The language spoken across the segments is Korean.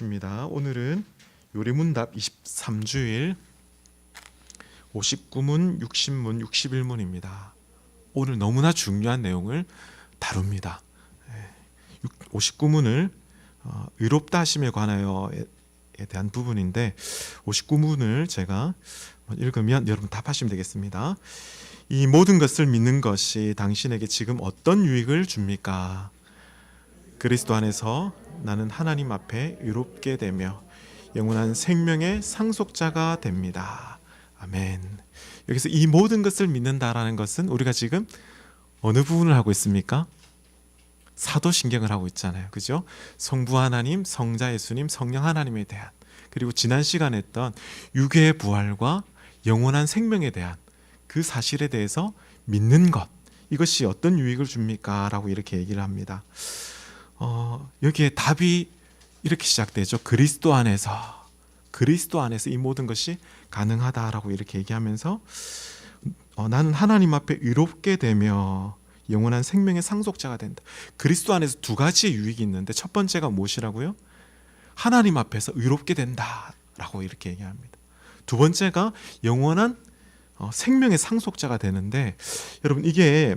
입니다. 오늘은 요리문답 23주일 59문, 60문, 61문입니다. 오늘 너무나 중요한 내용을 다룹니다. 59문을 의롭다 하심에 관하여에 대한 부분인데 59문을 제가 읽으면 여러분 답하시면 되겠습니다. 이 모든 것을 믿는 것이 당신에게 지금 어떤 유익을 줍니까? 그리스도 안에서 나는 하나님 앞에 의롭게 되며 영원한 생명의 상속자가 됩니다. 아멘. 여기서 이 모든 것을 믿는다라는 것은 우리가 지금 어느 부분을 하고 있습니까? 사도신경을 하고 있잖아요. 그죠? 성부 하나님, 성자 예수님, 성령 하나님에 대한, 그리고 지난 시간에 했던 육의 부활과 영원한 생명에 대한 그 사실에 대해서 믿는 것, 이것이 어떤 유익을 줍니까? 라고 이렇게 얘기를 합니다. 여기에 답이 이렇게 시작되죠. 그리스도 안에서 이 모든 것이 가능하다라고 이렇게 얘기하면서 나는 하나님 앞에 의롭게 되며 영원한 생명의 상속자가 된다. 그리스도 안에서 두 가지의 유익이 있는데 첫 번째가 무엇이라고요? 하나님 앞에서 의롭게 된다라고 이렇게 얘기합니다. 두 번째가 영원한 생명의 상속자가 되는데, 여러분 이게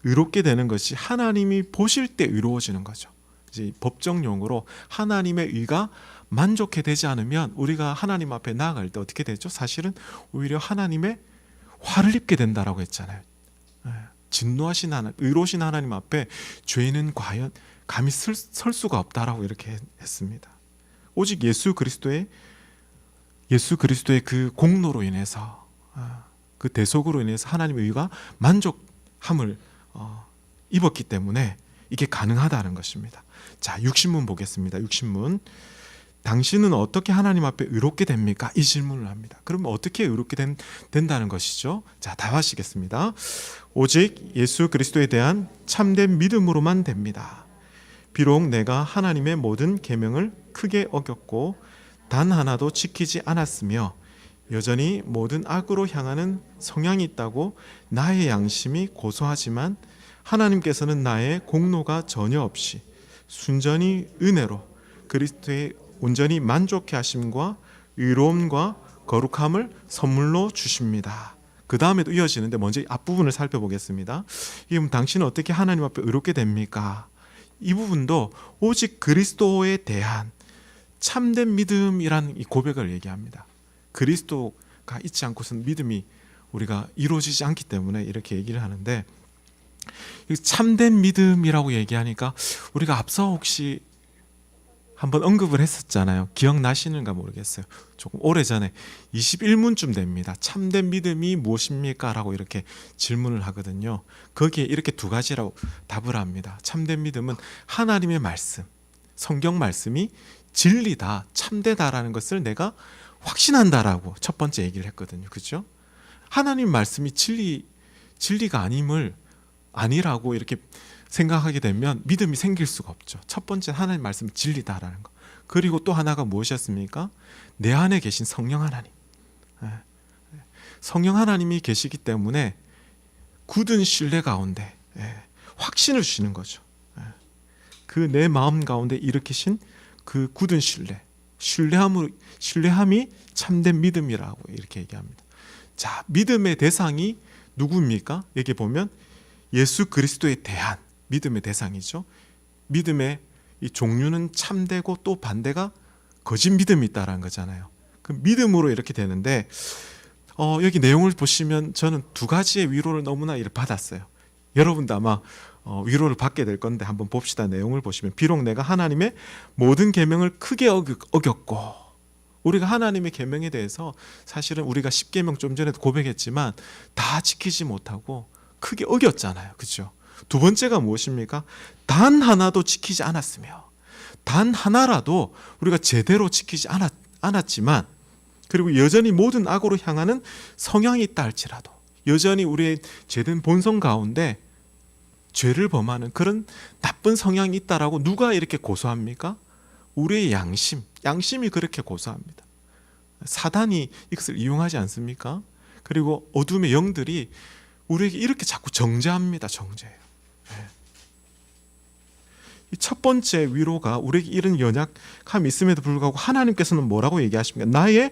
의롭게 되는 것이 하나님이 보실 때 의로워지는 거죠. 이제 법정 용어로 하나님의 의가 만족해 되지 않으면 우리가 하나님 앞에 나아갈 때 어떻게 되죠? 사실은 오히려 하나님의 화를 입게 된다라고 했잖아요. 진노하신 하나님, 의로우신 하나님 앞에 죄인은 과연 감히 설 수가 없다라고 이렇게 했습니다. 오직 예수 그리스도의 그 공로로 인해서, 그 대속으로 인해서 하나님의 의가 만족함을 입었기 때문에 이게 가능하다는 것입니다. 자, 60문 보겠습니다. 60문. 당신은 어떻게 하나님 앞에 의롭게 됩니까? 이 질문을 합니다. 그러면 어떻게 의롭게 된다는 것이죠? 자, 답하시겠습니다. 오직 예수 그리스도에 대한 참된 믿음으로만 됩니다. 비록 내가 하나님의 모든 계명을 크게 어겼고 단 하나도 지키지 않았으며 여전히 모든 악으로 향하는 성향이 있다고 나의 양심이 고소하지만 하나님께서는 나의 공로가 전혀 없이 순전히 은혜로 그리스도의 온전히 만족해 하심과 의로움과 거룩함을 선물로 주십니다. 그 다음에도 이어지는데 먼저 앞부분을 살펴보겠습니다. 이게 당신은 어떻게 하나님 앞에 의롭게 됩니까? 이 부분도 오직 그리스도에 대한 참된 믿음이라는 이 고백을 얘기합니다. 그리스도가 있지 않고서는 믿음이 우리가 이루어지지 않기 때문에 이렇게 얘기를 하는데, 참된 믿음이라고 얘기하니까 우리가 앞서 혹시 한번 언급을 했었잖아요. 기억나시는가 모르겠어요. 조금 오래전에 21문쯤 됩니다. 참된 믿음이 무엇입니까? 라고 이렇게 질문을 하거든요. 거기에 이렇게 두 가지라고 답을 합니다. 참된 믿음은 하나님의 말씀, 성경 말씀이 진리다, 참되다라는 것을 내가 확신한다라고 첫 번째 얘기를 했거든요. 그렇죠? 하나님 말씀이 진리가 아니라고 이렇게 생각하게 되면 믿음이 생길 수가 없죠. 첫 번째 하나님 말씀이 진리다라는 거. 그리고 또 하나가 무엇이었습니까? 내 안에 계신 성령 하나님. 성령 하나님이 계시기 때문에 굳은 신뢰 가운데 확신을 주시는 거죠. 그 내 마음 가운데 일으키신 그 굳은 신뢰함이 참된 믿음이라고 이렇게 얘기합니다. 자, 믿음의 대상이 누구입니까? 여기 보면 예수 그리스도에 대한 믿음의 대상이죠. 믿음의 이 종류는 참되고 또 반대가 거짓 믿음이 있다라는 거잖아요. 그 믿음으로 이렇게 되는데, 여기 내용을 보시면 저는 두 가지의 위로를 너무나 받았어요. 여러분도 아마 위로를 받게 될 건데 한번 봅시다. 내용을 보시면 비록 내가 하나님의 모든 계명을 크게 어겼고, 우리가 하나님의 계명에 대해서 사실은 우리가 10계명 좀 전에도 고백했지만 다 지키지 못하고 크게 어겼잖아요. 그렇죠? 두 번째가 무엇입니까? 단 하나도 지키지 않았으며, 단 하나라도 우리가 제대로 지키지 않았지만, 그리고 여전히 모든 악으로 향하는 성향이 있다 할지라도 여전히 우리의 죄된 본성 가운데 죄를 범하는 그런 나쁜 성향이 있다라고 누가 이렇게 고소합니까? 우리의 양심이 그렇게 고소합니다. 사단이 이것을 이용하지 않습니까? 그리고 어둠의 영들이 우리에게 이렇게 자꾸 정죄합니다. 정죄해요. 이 첫 번째 위로가 우리에게 이런 연약함이 있음에도 불구하고 하나님께서는 뭐라고 얘기하십니까? 나의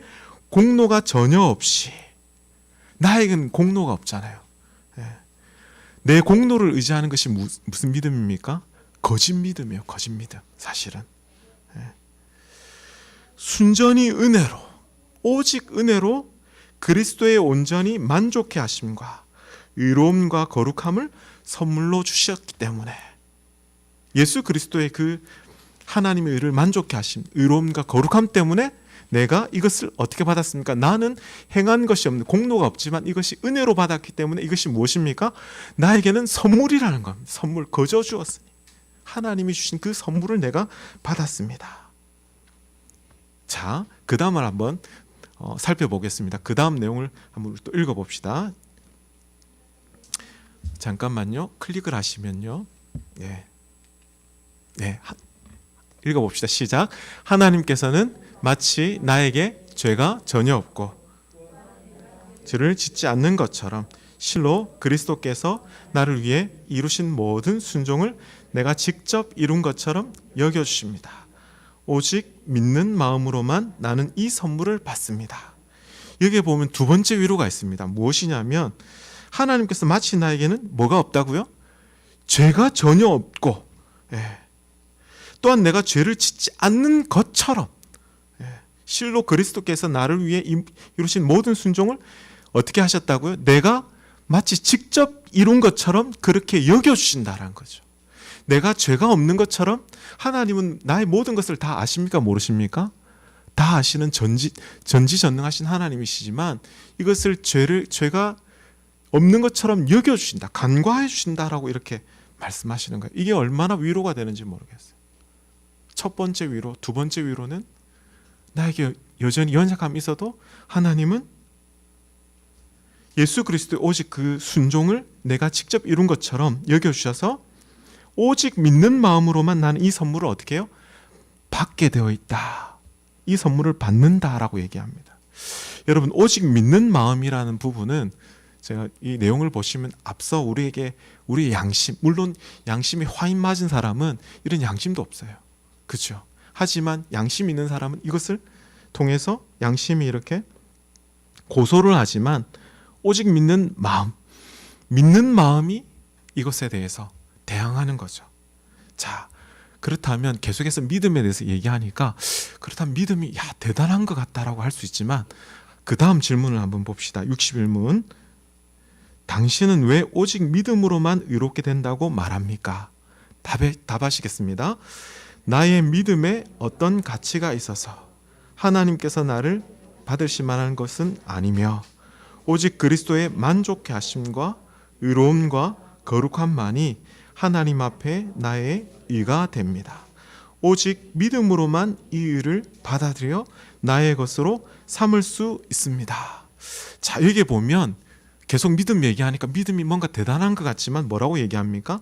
공로가 전혀 없이, 나에게는 공로가 없잖아요. 내 공로를 의지하는 것이 무슨 믿음입니까? 거짓 믿음이에요. 거짓 믿음. 사실은 순전히 은혜로, 오직 은혜로 그리스도의 온전히 만족해 하심과 의로움과 거룩함을 선물로 주셨기 때문에, 예수 그리스도의 그 하나님의 의를 만족해 하심, 의로움과 거룩함 때문에 내가 이것을 어떻게 받았습니까? 나는 행한 것이 없는, 공로가 없지만 이것이 은혜로 받았기 때문에 이것이 무엇입니까? 나에게는 선물이라는 겁니다. 선물, 거저 주었으니 하나님이 주신 그 선물을 내가 받았습니다. 자, 그 다음을 한번 살펴보겠습니다. 그 다음 내용을 한번 또 읽어봅시다. 잠깐만요. 클릭을 하시면요. 읽어봅시다. 시작. 하나님께서는 마치 나에게 죄가 전혀 없고 죄를 짓지 않는 것처럼 실로 그리스도께서 나를 위해 이루신 모든 순종을 내가 직접 이룬 것처럼 여겨주십니다. 오직 믿는 마음으로만 나는 이 선물을 받습니다. 여기에 보면 두 번째 위로가 있습니다. 무엇이냐면 하나님께서 마치 나에게는 뭐가 없다고요? 죄가 전혀 없고, 또한 내가 죄를 짓지 않는 것처럼, 실로 그리스도께서 나를 위해 이루신 모든 순종을 어떻게 하셨다고요? 내가 마치 직접 이룬 것처럼 그렇게 여겨주신다라는 거죠. 내가 죄가 없는 것처럼 하나님은 나의 모든 것을 다 아십니까? 모르십니까? 다 아시는 전지전능하신 하나님이시지만 이것을 죄가 없는 것처럼 여겨주신다, 간과해 주신다라고 이렇게 말씀하시는 거예요. 이게 얼마나 위로가 되는지 모르겠어요. 첫 번째 위로, 두 번째 위로는 나에게 여전히 연약함이 있어도 하나님은 예수 그리스도의 오직 그 순종을 내가 직접 이룬 것처럼 여겨주셔서 오직 믿는 마음으로만 나는 이 선물을 어떻게 해요? 받게 되어 있다. 이 선물을 받는다라고 얘기합니다. 여러분, 오직 믿는 마음이라는 부분은 제가 이 내용을 보시면 앞서 우리에게 우리의 양심, 물론 양심이 화인 맞은 사람은 이런 양심도 없어요. 그렇죠? 하지만 양심 있는 사람은 이것을 통해서 양심이 이렇게 고소를 하지만 오직 믿는 마음이 이것에 대해서 대항하는 거죠. 자, 그렇다면 계속해서 믿음에 대해서 얘기하니까 그렇다면 믿음이 대단한 것 같다라고 할 수 있지만 그 다음 질문을 한번 봅시다. 61문. 당신은 왜 오직 믿음으로만 의롭게 된다고 말합니까? 답하시겠습니다. 나의 믿음에 어떤 가치가 있어서 하나님께서 나를 받으실 만한 것은 아니며 오직 그리스도의 만족해 하심과 의로움과 거룩함만이 하나님 앞에 나의 의가 됩니다. 오직 믿음으로만 이 의를 받아들여 나의 것으로 삼을 수 있습니다. 자, 여기 보면 계속 믿음 얘기하니까 믿음이 뭔가 대단한 것 같지만 뭐라고 얘기합니까?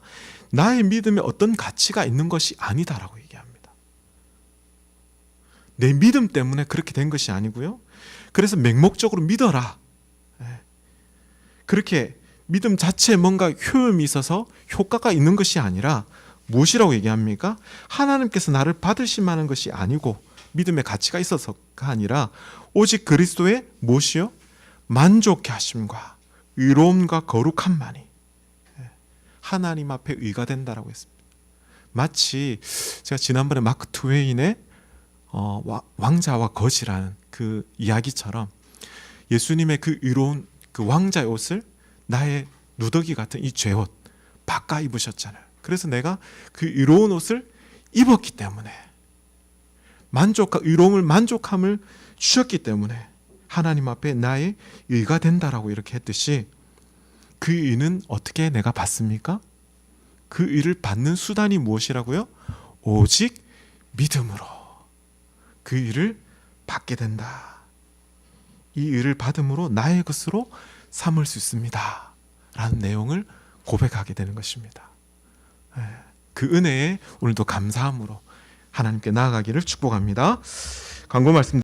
나의 믿음에 어떤 가치가 있는 것이 아니다라고 얘기합니다. 내 믿음 때문에 그렇게 된 것이 아니고요. 그래서 맹목적으로 믿어라. 그렇게 믿음 자체에 뭔가 효험이 있어서 효과가 있는 것이 아니라 무엇이라고 얘기합니까? 하나님께서 나를 받으실 만한 것이 아니고 믿음의 가치가 있어서가 아니라 오직 그리스도의 무엇이요? 만족해 하심과 의로움과 거룩함만이 하나님 앞에 의가 된다라고 했습니다. 마치 제가 지난번에 마크 트웨인의 왕자와 거지라는 그 이야기처럼 예수님의 그 의로운 그 왕자의 옷을 나의 누더기 같은 이 죄옷 바꿔 입으셨잖아요. 그래서 내가 그 의로운 옷을 입었기 때문에 만족과 의로움을 만족함을 주셨기 때문에 하나님 앞에 나의 의가 된다라고 이렇게 했듯이 그 의는 어떻게 내가 받습니까? 그 의를 받는 수단이 무엇이라고요? 오직 믿음으로 그 의를 받게 된다. 이 의를 받음으로 나의 것으로 삼을 수 있습니다. 라는 내용을 고백하게 되는 것입니다. 그 은혜에 오늘도 감사함으로 하나님께 나아가기를 축복합니다. 광고 말씀